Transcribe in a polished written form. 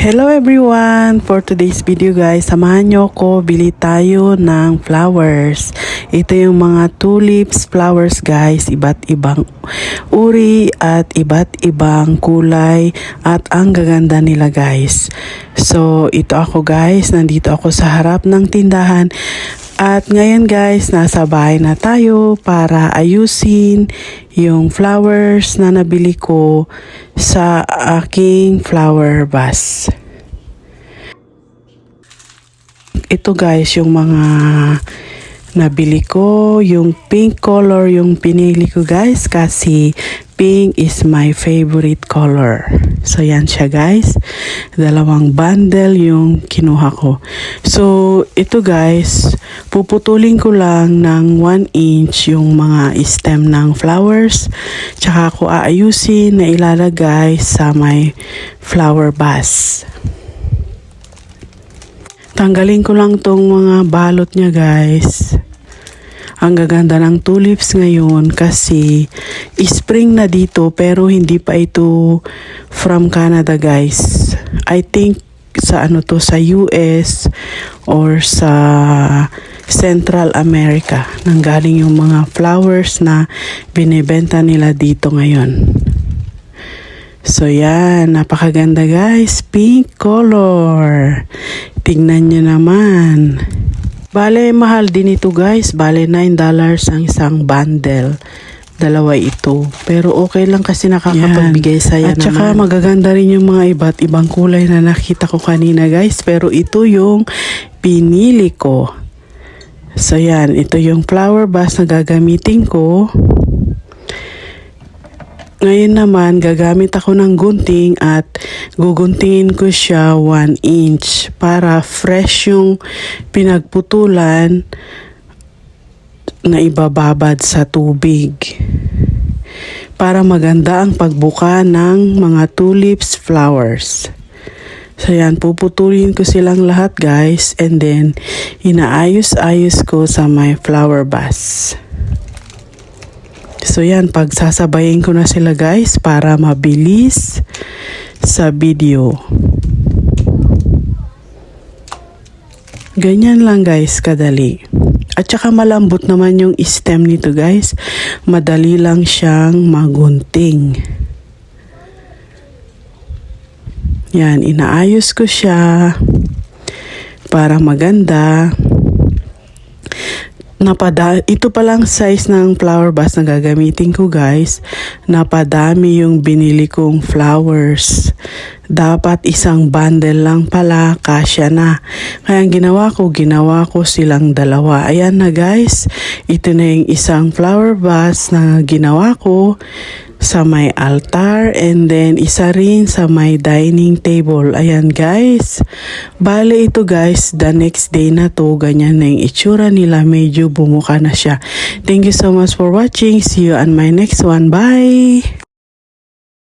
Hello everyone! For today's video guys, samahan nyo ko, bili tayo ng flowers. Ito yung mga tulips flowers guys, iba't ibang uri at iba't ibang kulay at ang gaganda nila guys. So ito ako guys, nandito ako sa harap ng tindahan. At ngayon guys, nasa bahay na tayo para ayusin yung flowers na nabili ko sa aking flower vase. Ito guys, yung mga nabili ko, yung pink color yung pinili ko guys kasi pink is my favorite color. So yan siya guys, dalawang bundle yung kinuha ko. So ito guys, puputulin ko lang ng 1 inch yung mga stem ng flowers, tsaka ko aayusin na ilalagay sa my flower vase. Tanggalin ko lang tong mga balot niya guys. Ang gaganda ng tulips ngayon kasi spring na dito pero hindi pa ito from Canada guys. I think sa sa US or sa Central America nanggaling yung mga flowers na binebenta nila dito ngayon. So yan, napakaganda guys, pink color. Tingnan nyo naman. Bale, mahal din ito guys. Bale, $9 ang isang bundle. Dalawa ito. Pero okay lang kasi nakakapagbigay saya naman. At saka magaganda rin yung mga iba't ibang kulay na nakita ko kanina guys. Pero ito yung pinili ko. So yan, ito yung flower vase na gagamitin ko. Ngayon naman, gagamit ako ng gunting at guguntingin ko siya 1 inch para fresh yung pinagputulan na ibababad sa tubig. Para maganda ang pagbuka ng mga tulips flowers. So yan, puputulin ko silang lahat guys and then inaayos-ayos ko sa my flower vase. So yan, pagsasabayin ko na sila guys para mabilis sa video. Ganyan lang guys, kadali. At saka malambot naman yung stem nito guys. Madali lang siyang magunting. Yan, inaayos ko siya para maganda. Ito palang size ng flower vase na gagamitin ko guys. Napadami yung binili kong flowers. Dapat isang bundle lang pala, kasya na. Kaya ginawa ko silang dalawa. Ayan na guys. Ito na yung isang flower vase na ginawa ko sa may altar and then isa rin sa may dining table. Ayan guys. Bale ito guys, the next day na to, ganyan na yung itsura nila. Medyo bumuka na siya. Thank you so much for watching. See you on my next one. Bye!